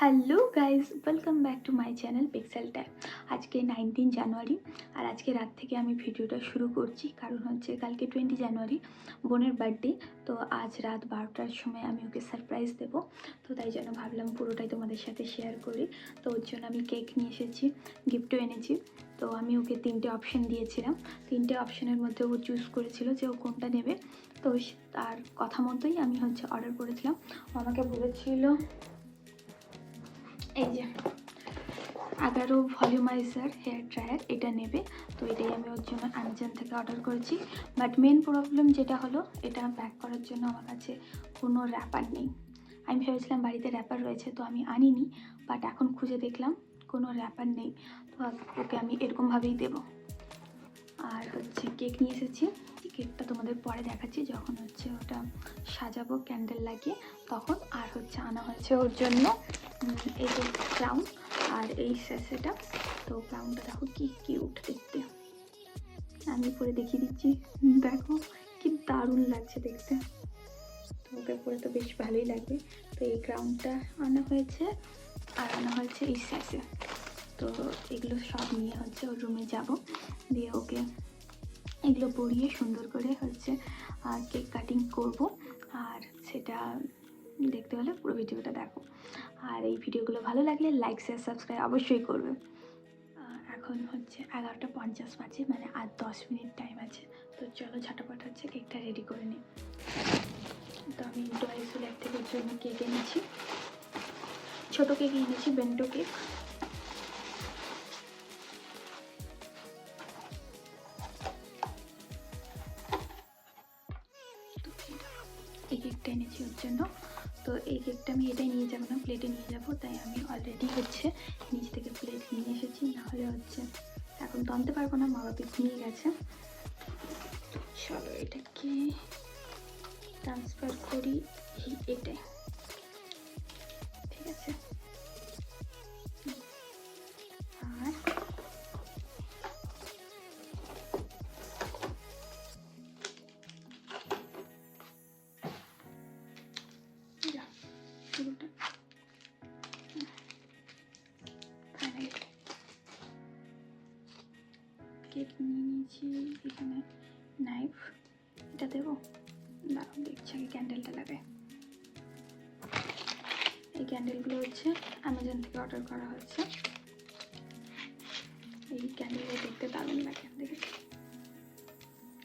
Hello guys, welcome back to my channel pixel tag. আজকে 19 জানুয়ারি আর আজকে রাত থেকে আমি ভিডিওটা শুরু করছি, কারণ হচ্ছে কালকে 20 জানুয়ারি বোনের বার্থডে। তো আজ রাত 12টার সময় আমি ওকে সারপ্রাইজ দেবো, তো তাই জন্য ভাবলাম পুরোটাই তোমাদের সাথে শেয়ার করি। তো ওর জন্য আমি কেক নিয়ে এসেছি, গিফটও এনেছি। তো আমি ওকে 3টে অপশান দিয়েছিলাম, 3টে অপশানের মধ্যে ও চুজ করেছিল যে ও কোনটা নেবে। তো তার কথা মতোই আমি অর্ডার করেছিলাম। ও আমাকে বলেছিল এই যে 11 ভলিউমাইজার হেয়ার ড্রায়ার এটা নেবে। তো এটাই আমি ওর জন্য অ্যামাজন থেকে অর্ডার করেছি। বাট মেন প্রবলেম যেটা হলো, এটা প্যাক করার জন্য আমার কাছে কোনো র্যাপার নেই। আমি ভেবেছিলাম বাড়িতে র্যাপার রয়েছে, তো আমি আনিনি। বাট এখন খুঁজে দেখলাম কোনো র্যাপার নেই। তো ওকে আমি এরকমভাবেই দেবো। আর কেক নিয়ে এসেছি। কেকটা তোমাদের পরে দেখাচ্ছি, যখন ওটা সাজাবো ক্যান্ডেল লাগিয়ে তখন। আর আনা হয়েছে ওর জন্য এই যে ক্রাউন আর এই স্যাসেটা। তো ক্রাউনটা দেখো কি কিউট দেখতে, আমি পরে দেখিয়ে দিচ্ছি। দেখো কি দারুণ লাগছে দেখতে, তো ওকে পরে তো বেশ ভালোই লাগবে। তো এই ক্রাউনটা আনা হয়েছে আর আনা হয়েছে এই স্যাসে। তো এগুলো সব নিয়ে ওর রুমে যাব, দিয়ে ওকে এগুলো পরিয়ে সুন্দর করে কেক কাটিং করব। আর সেটা দেখতে হলে পুরো ভিডিওটা দেখো। আর এই ভিডিওগুলো ভালো লাগলে লাইক শেয়ার সাবস্ক্রাইব অবশ্যই করবে। এখন 11টা 50 বাজে, মানে আর 10 মিনিট টাইম আছে। তো চলো ঝটাপট কেকটা রেডি করে নিই। তো আমি ডয়েসুলার থেকে জন্য কেক এনেছি, ছোটো কেক এনেছি, বেন্টো কেক। এই কেকটা এনেছি ওর জন্য। তো এই কেকটা আমি এটাই নিয়ে যাবো না, প্লেটে নিয়ে যাব। তাই আমি অলরেডি নিচ থেকে প্লেট নিয়ে এসেছি, নাহলে এখন তো আনতে পারবো না, মা বাবা ঘুমিয়ে গেছে। চলো এটাকে ট্রান্সফার করি এটাই, ঠিক আছে। আর পুরোটা ফাইনালি কেক নিয়ে নিয়েছি। এখানে নাইফ, এটা দেবো, দাঁড়াও দেখছি আগে ক্যান্ডেলটা লাগাই। এই ক্যান্ডেলগুলো অ্যামাজন থেকে অর্ডার করা হয়েছে। এই ক্যান্ডেলগুলো দেখতে দারুণ লাগে, দেখেছি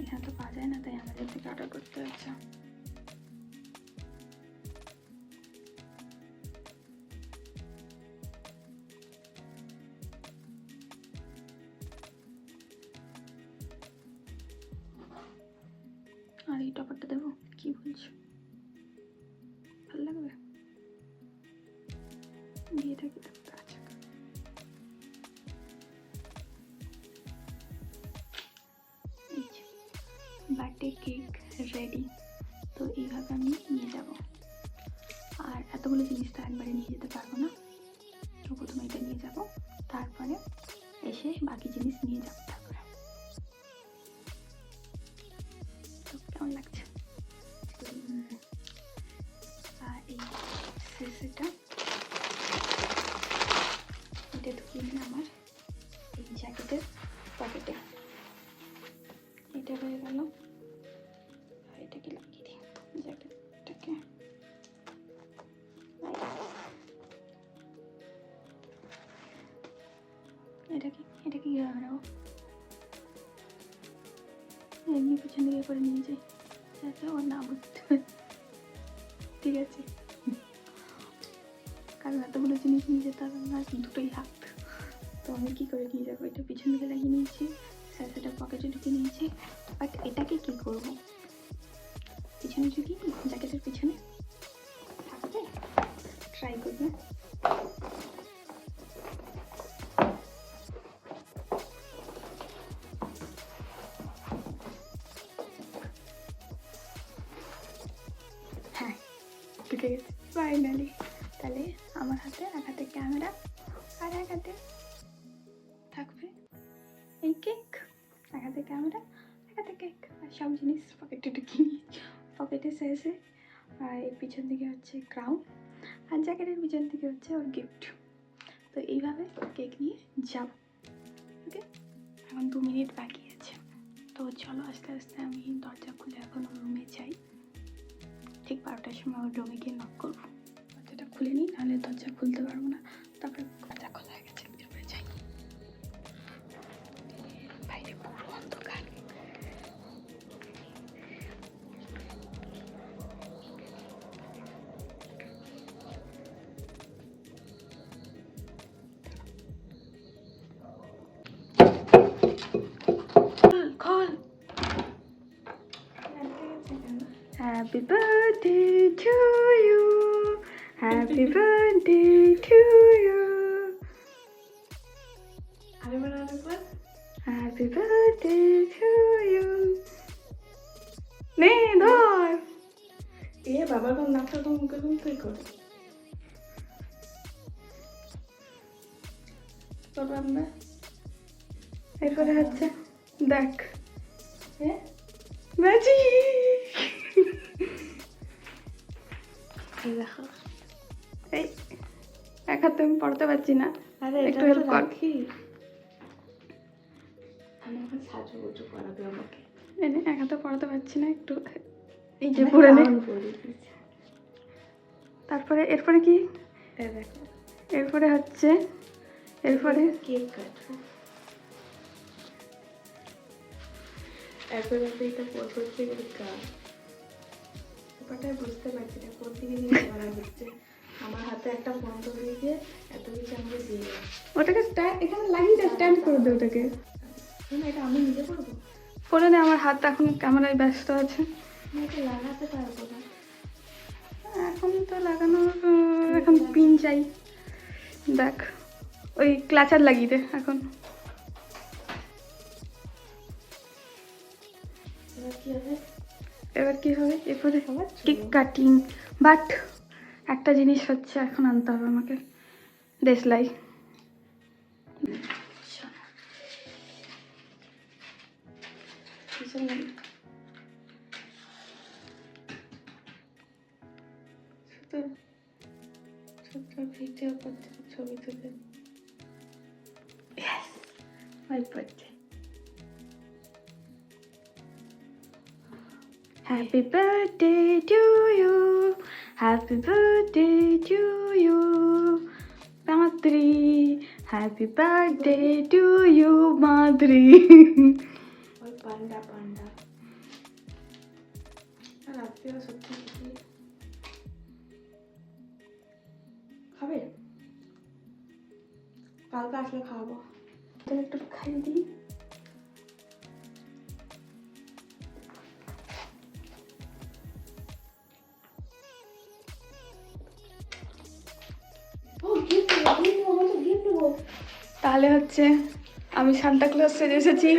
এখানে তো পাওয়া যায় না, তাই অ্যামাজন থেকে অর্ডার করতে হচ্ছে। আর এই টপারটা দেবো, কি বলছো, ভালো লাগবে? দিয়ে থাকি দেখতে। আচ্ছা, বার্থডে কেক রেডি। তো এইভাবে আমি নিয়ে যাব। আর এতগুলো জিনিস তো একবারে নিয়ে যেতে পারবো না, তো প্রথমে এটা নিয়ে যাব, তারপরে এসে বাকি জিনিস নিয়ে যাব। তারপরে তো কেমন লাগছে? আর এই সেটা এটা ঢুকিয়ে নিই আমার এই জ্যাকেটের পকেটে। এটা হয়ে গেল। এটাকে লাগিয়ে দিই জ্যাকেটটাকে। এটা কি হবে না, এমনি পিছন দিকে করে নিয়ে যাই যাতে ও না বুঝতে পারে, ঠিক আছে? কারণ এতগুলো জিনিস নিয়ে যেতে হবে না, দুটোই হাত। তো আমি কী করে নিয়ে যাবো? এটা পিছন দিকে লাগিয়ে নিয়েছি, সেটা পকেটে ঢুকে নিয়েছি। বাট এটাকে কী করবো? পিছনে ঢুকিয়ে দিই, জ্যাকেটের পিছনে থাকবে, ট্রাই করবে। হ্যাঁ, ঢুকে গেছে ফাইনালি। তাহলে আমার হাতে এক হাতে ক্যামেরা আর এক হাতে থাকবে এই কেক। এক হাতে ক্যামেরা, এক হাতে কেক, আর সব জিনিস পকেটে ঢুকিয়ে নিয়ে পকেটে শেষে। আর এর পিছন দিকে ক্রাউন, আর জ্যাকেটের পিছন থেকে হচ্ছে ওর গিফট। তো এইভাবে কেক নিয়ে যাব। ওকে, এখন 2 মিনিট বাকি আছে। তো চলো আস্তে আস্তে আমি দরজা খুলে এখন ওর রুমে যাই। ঠিক 12টার সময় ওর রুমে গিয়ে নক করবো। দরজাটা খুলে নিই, নাহলে দরজা খুলতে পারবো না। তারপরে দরজা খোলা হয়ে গেছে, বেরোবে যাই। বাইরে পুরো অন্ধকার। খোল। Happy birthday to you. Happy birthday to you. Happy birthday to you. নে ধর। বাবার কোন নাচটা তো মুখে তুই কর আমরা। এরপরে হচ্ছে দেখ হ্যাঁ ম্যাজিক। দেখো, এই এক হাতে আমি পড়তে পারছি না, আরে একটু একটু হেল্প কর। রাখি। আমি এখন সাজুগুজু করাবে আমাকে। এনে এক হাতে পড়তে পারছি না, একটু এই যে পড়ে নে। তারপরে এরপরে কি? দেখো, এরপরে হচ্ছে এরপরে কেক কাটবো। এরপরে এটা করতে গেলে ব্যাপারটাই বুঝতে পারছি না, কোন দিকে নিয়ে করা হচ্ছে। আমার হাতে একটা ফোন তো হয়ে গিয়ে এত কিছু আমাকে দিয়ে ওটাকে এখানে লাগিয়ে দে, স্ট্যান্ড করে দে ওটাকে। এটা আমি নিজে করবো করে দে, আমার হাত এখন ক্যামেরায় ব্যস্ত আছে। না, এটা লাগাতে পারবো না। এখন তো লাগানোর এখন পিন চাই। দেখ ওই ক্লাচার লাগিয়ে দে এখন। এবার কি হবে? এবার কি হবে? এরপরে কেক কাটিং। বাট একটা জিনিস হচ্ছে এখন আনতে হবে আমাকে, দেশলাই। ভিডিও করতে ছবি তুলে My birthday. Happy birthday to you. Happy birthday to you. Madri. Happy birthday to you, Madri. ওই পান্ডা পান্ডা আর আত্মীয় সত্যি খাবে, কালকে আসলে খাওয়াবো। তাহলে একটু খাইয়ে দিই। তাহলে হচ্ছে আমি সান্তা ক্লজ সেজে এসেছি।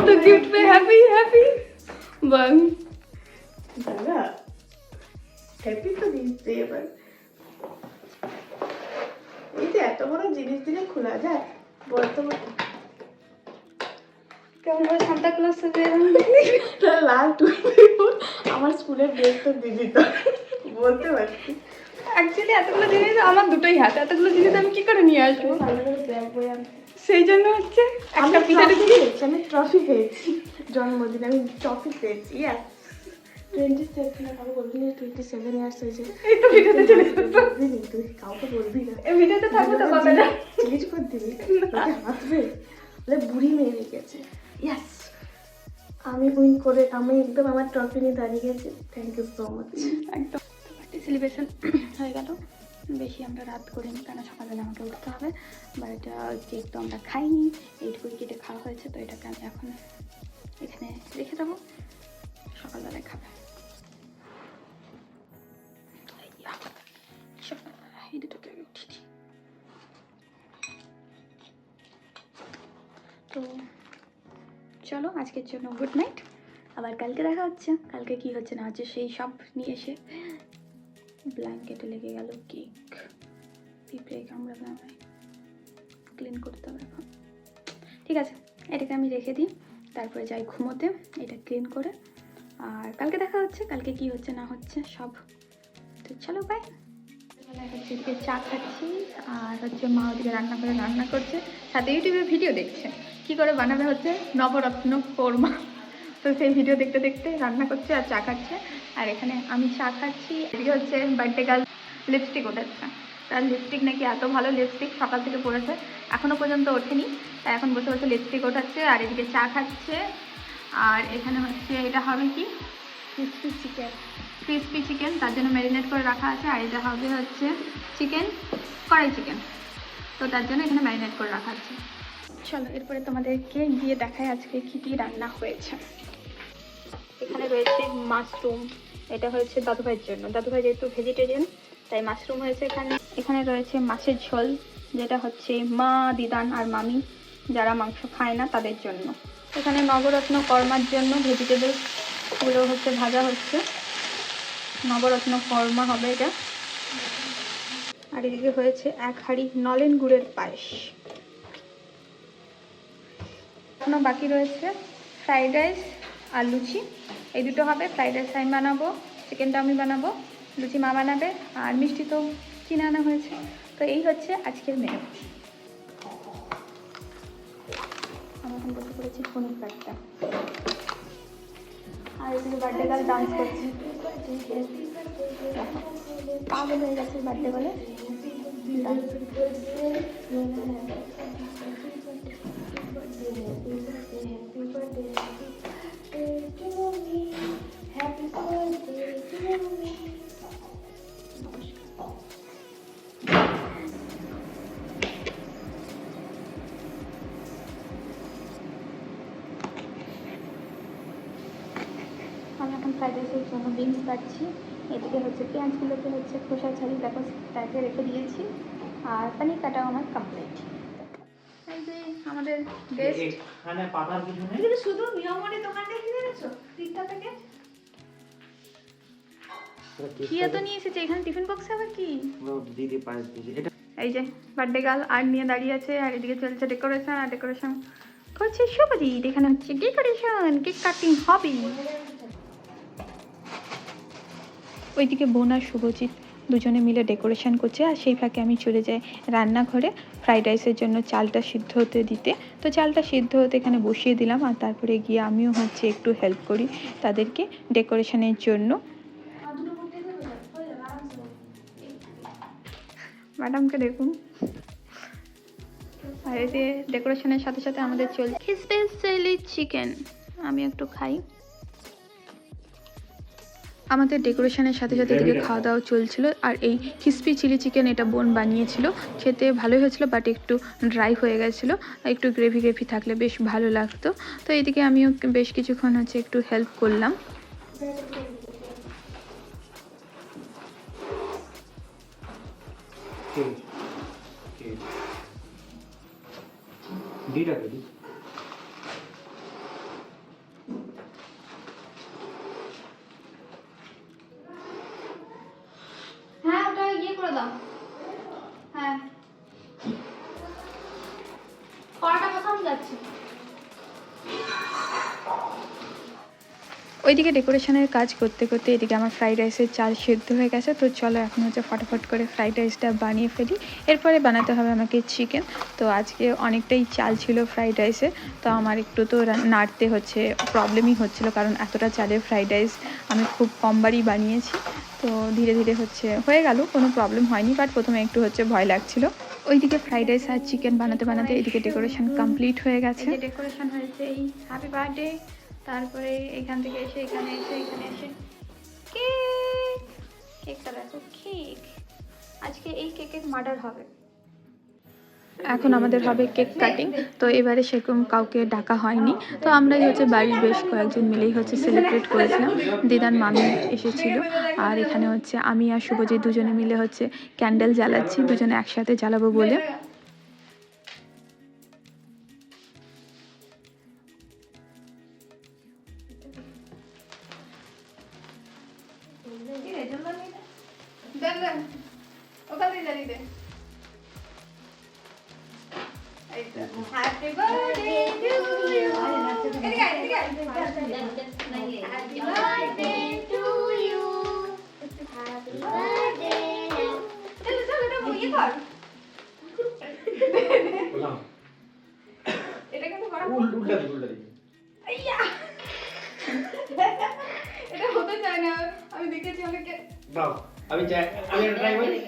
तो गिफ्ट पे हैप्पी हैप्पी बन দাদা হ্যাপি তো দিচ্ছে এবার। এই যে এত বড় জিনিস দিলে খোলা যায় বলতে বলতে কেমন করে সান্তা ক্লজ সেজে এলাম। লাল টুপি আমার স্কুলের ড্রেস তো দিদি তো বলতে পারছি। অ্যাকচুয়ালি এতগুলো জিনিস আমার দুটোই হাত, এতগুলো জিনিস আমি কি করে নিয়ে আসবো? ভালো করে ব্যাগ বই আনতে সেই জন্য হচ্ছে আমি একটা পিঠা ট্রফি পেয়েছি, আমি ট্রফি পেয়েছি জন্মদিনে, আমি ট্রফি পেয়েছি। ইয়াস 27 না কাউকে বলবি না, 27 ইয়ার্স হয়েছে। এই তো ভিডিওতে চলে বলবি না, তুই কাউকে বলবি না, এই ভিডিওতে থাকবে তো কথাটা। জিজ্ঞেস করে দিবি ওকে হাসবে বলে বুড়ি মেয়ে হয়ে গেছে। ইয়াস আমি উইন করে আমি একদম আমার ট্রফি নিয়ে দাঁড়িয়ে গেছি। Thank you so much. একদম বার্থডে সেলিব্রেশন হয়ে গেল। বেশি আমরা রাত করিনি, কারণ সকালবেলা আমাকে উঠতে হবে। বাট কেক তো আমরা খাইনি, এইটুকুই কেটে খাওয়া হয়েছে। তো এটাকে আমি এখন এখানে রেখে দেবো, সকালবেলায় খাবে। সকালবেলা এই দুটোকে আমি উঠিয়ে দিই। তো চলো আজকের জন্য গুড নাইট, আবার কালকে দেখা হচ্ছে। কালকে কি হচ্ছে না হচ্ছে সেই সব নিয়ে এসে। ব্ল্যাঙ্কেটে লেগে গেল কেক, পিঁপড়ে কামড়াবে আমায়। ক্লিন করতে হবে এখন। ঠিক আছে, এটাকে আমি রেখে দিই, তারপরে যাই ঘুমোতে এটা ক্লিন করে। আর কালকে দেখা হচ্ছে, কালকে কি হচ্ছে না হচ্ছে সব। তো চলো বাই। হচ্ছে এদিকে চা খাচ্ছি, আর হচ্ছে মা ওদিকে রান্না করে রান্না করছে, সাথে ইউটিউবে ভিডিও দেখছে কি করে বানাবে হচ্ছে নবরত্ন কোরমা। তো সেই ভিডিও দেখতে দেখতে রান্না করছে আর চা খাচ্ছে। আর এখানে আমি চা খাচ্ছি, এদিকে হচ্ছে বার্থডে গার্ল লিপস্টিক ওঠাচ্ছে। তার লিপস্টিক নাকি এত ভালো লিপস্টিক, সকাল থেকে পড়েছে এখনো পর্যন্ত ওঠেনি, তাই এখন বসে বসে লিপস্টিক ওঠাচ্ছে আর এদিকে চা খাচ্ছে। আর এখানে হচ্ছে এটা হবে কি ক্রিসপি চিকেন, তার জন্য ম্যারিনেট করে রাখা আছে। আর এটা হবে হচ্ছে চিকেন, কড়াই চিকেন, তো তার জন্য এখানে ম্যারিনেট করে রাখা আছে। চলো এরপরে তোমাদেরকে গিয়ে দেখায় আজকে কী কী রান্না হয়েছে। এখানে রয়েছে মাশরুম, এটা হয়েছে দাদুভাইয়ের জন্য, দাদুভাই যেহেতু ভেজিটেরিয়ান তাই মাশরুম হয়েছে এখানে। এখানে রয়েছে মাছের ঝোল, যেটা হচ্ছে মা, দিদান আর মামি যারা মাংস খায় না তাদের জন্য। এখানে নবরত্ন কর্মার জন্য ভেজিটেবলসগুলো হচ্ছে ভাজা হচ্ছে, নবরত্ন কর্মা হবে এটা। আর এদিকে হয়েছে 1 হাঁড়ি নলেন গুড়ের পায়েস। এখনো বাকি রয়েছে ফ্রাইড রাইস আর লুচি, এই দুটো হবে। ফ্রাইড রাইস আমি বানাবো, চিকেনটা আমি বানাবো, লুচি মা বানাবে, আর মিষ্টি তো কিনে আনা হয়েছে। তো এই হচ্ছে আজকের মেনু। আমি এখন বসে পড়েছি ফোনের কাটটা, আর এদিকে বার্থডে গার্ল ডান্স করছে, পাগল হয়ে গেছে বার্থডে বলে ডান্স। আমি এখন ফ্রাইড রাইসের জন্য বিনস কাটছি, এদিকে হচ্ছে পেঁয়াজগুলোকে হচ্ছে খোসা ছাড়িয়ে দেখো তাকে রেখে দিয়েছি, আর পানির কাটাও আমার কমপ্লিট। এই যে আমাদের গেস্ট, এখানে পাতার কিছু নেই, কিন্তু শুধু নিয়মনে দোকানটা কিনে এনেছো তিনটা থেকে। কি এত নিয়ে এসেছে এখানে টিফিন বক্সে আবার কি? দিদি পায়েস দিয়েছে এটা। এই যে বার্থডে গার্ল আর নিয়ে দাঁড়িয়ে আছে, আর এদিকে চলছে ডেকোরেশন, আর ডেকোরেশন করছে শুভজিৎ। এখানে হচ্ছে ডেকোরেশন, কেক কাটিং হবে। ওইদিকে বোন আর শুভজিৎ দুজনে মিলে ডেকোরেশন করছে, আর সেই ফাঁকে আমি চলে যাই রান্নাঘরে ফ্রাইড রাইসের জন্য চালটা সিদ্ধ হতে দিতে। তো চালটা সিদ্ধ হতে এখানে বসিয়ে দিলাম, আর তারপরে গিয়ে আমিও হচ্ছে একটু হেল্প করি তাদেরকে ডেকোরেশনের জন্য। ম্যাডামকে দেখুন। আর এই যে ডেকোরেশনের সাথে সাথে আমাদের চলছে স্পেশালি চিকেন, আমি একটু খাই। আমাদের ডেকোরেশনের সাথে সাথে এদিকে খাওয়া দাওয়া চলছিল। আর এই ক্রিসপি চিলি চিকেন এটা বোন বানিয়েছিল, খেতে ভালোই হয়েছিল, বাট একটু ড্রাই হয়ে গেছিলো, একটু গ্রেভি গ্রেভি থাকলে বেশ ভালো লাগতো। তো এদিকে আমিও বেশ কিছুক্ষণ হচ্ছে একটু হেল্প করলাম। হ্যাঁ ওটা ইয়ে করে দাও, হ্যাঁ কড়াটা বসানো যাচ্ছে। ওইদিকে ডেকোরেশনের কাজ করতে করতে এদিকে আমার ফ্রাইড রাইসের চাল সেদ্ধ হয়ে গেছে। তো চলো এখন হচ্ছে ফটাফট করে ফ্রাইড রাইসটা বানিয়ে ফেলি, এরপরে বানাতে হবে আমাকে চিকেন। তো আজকে অনেকটাই চাল ছিল ফ্রাইড রাইসে, তো আমার একটু তো নাড়তে হচ্ছে প্রবলেমই হচ্ছিলো, কারণ এতটা চালের ফ্রাইড রাইস আমি খুব কমবারই বানিয়েছি। তো ধীরে ধীরে হচ্ছে হয়ে গেল, কোনো প্রবলেম হয়নি, বাট প্রথমে একটু হচ্ছে ভয় লাগছিল। ওইদিকে ফ্রাইড রাইস আর চিকেন বানাতে বানাতে এদিকে ডেকোরেশন কমপ্লিট হয়ে গেছে। ডেকোরেশন হয়েছে এই হ্যাপি বার্থডে, তারপরে এখান থেকে এসে এখানে এসে কেকটা দেখো, কেক আজকে এই কেকের মার্ডার হবে। এখন আমাদের হবে কেক কাটিং। তো এবারে সেরকম কাউকে ডাকা হয়নি, তো আমরাই হচ্ছে বাড়ির বেশ কয়েকজন মিলেই হচ্ছে সেলিব্রেট করেছিলাম। দিদার মামি এসেছিল, আর এখানে হচ্ছে আমি আর শুভজিৎ দুজনে মিলে হচ্ছে ক্যান্ডেল জ্বালাচ্ছি, দুজনে একসাথে জ্বালাবো বলে। কেকটা হ্যাপি বার্থডে টু ইউ এদিকে এদিকে happy birthday to you happy birthday চলো চলো এটা বইয়ে কর বললাম এটা কিন্তু বড় উল্টা দিই আইয়া এটা হতে চায় না আমি দেখেছি অনেকে দাও আমি ট্রাই করি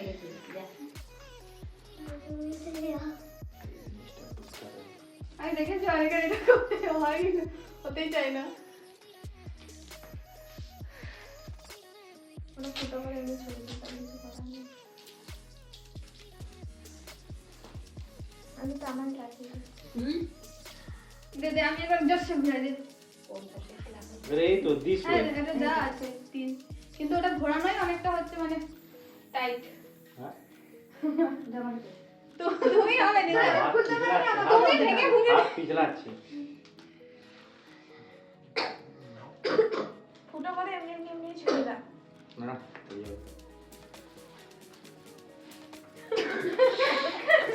আমি দেখেছি অনেকের এটা করতে হয় কিন্তু হতেই চায় না ওরা ফুটো করে এমনি ছবি দিতাম, কিছু করার নেই। আমি তো আমার কাছে দে দে আমি এবার জোরসে ঘুরে দিই এই তো দিস হ্যাঁ এটা যা আছে তিন কিন্তু ওটা ঘোরানোই অনেকটা হচ্ছে মানে টাইট হ্যাঁ তো তুমি হবে না খুলতে পারবে না তুমি ভেঙে ভুঙে হাত পিছলাচ্ছি ফুটো করে এমনি এমনি এমনি ছবি দাও। না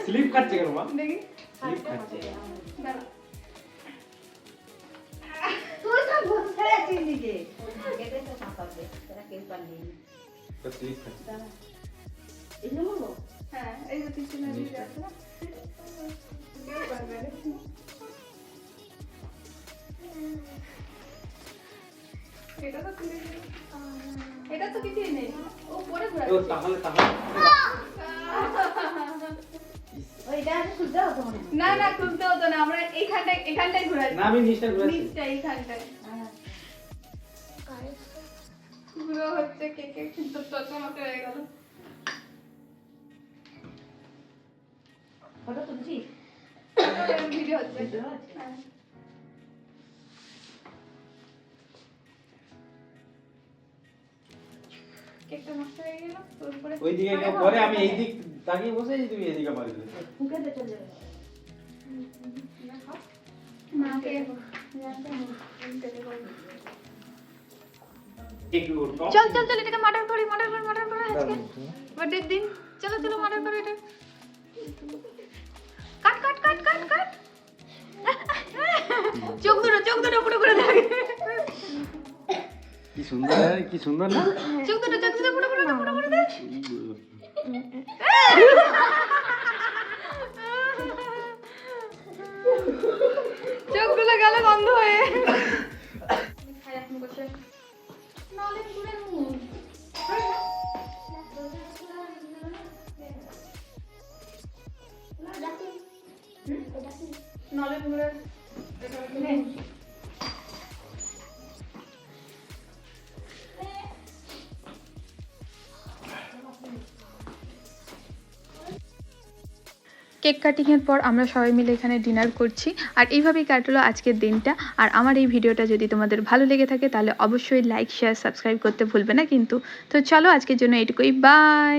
স্লিপ কাটছে কেন মা দেখি স্লিপ কাটছে দাঁড়া তুই সব বসে আছিস নিজে কেটে তো সাপাবে তোরা কেউ পারলি না তো স্লিপ কাটছে এই নেবো হ্যাঁ এই যে পিছনে দিকে আছে না কেউ পারবে না। এটা তো খুলে দিল। এটা তো কিছুই নেই ও পরে ঘোরা ও তাহলে ওইটা আছে খুলতে হতো মনে হয়। না না খুলতে হতো না আমরা এখানটাই ঘোরাই না আমি নিচটা ঘুরাচ্ছি নিচটা এইখানটায় পুরো হচ্ছে কেকে কিন্তু চচমচে হয়ে গেল ফটো তুলছিস ভিডিও হচ্ছে ভিডিও আছে? হ্যাঁ। কেকটা নষ্ট হয়ে গেল তোর উপরে ওইদিকে পরে আমি এই দিক তাকিয়ে বসে আছি তুমি এইদিকে মারি দিলে ফুকে দে চলে যাবে মাকে একটু টপ চল চল চল এটাকে মার্ডার করি আজকে বার্থডে দিন চলো চলো মার্ডার করি এটা কাট কাট কাট কাট কাট চোখ দুটো পুরো করে থাকে কি সুন্দর না চোখ দুটো পুরো করে দে চোখগুলো গেল বন্ধ হয়ে নালে পুরো মুখ নালে পুরো কেক কাটিংয়ের পর আমরা সবাই মিলে এখানে ডিনার করছি আর এইভাবেই কাটলো আজকের দিনটা আর আমার এই ভিডিওটা যদি তোমাদের ভালো লেগে থাকে তাহলে অবশ্যই লাইক শেয়ার সাবস্ক্রাইব করতে ভুলবে না কিন্তু তো চলো আজকের জন্য এটুকুই বাই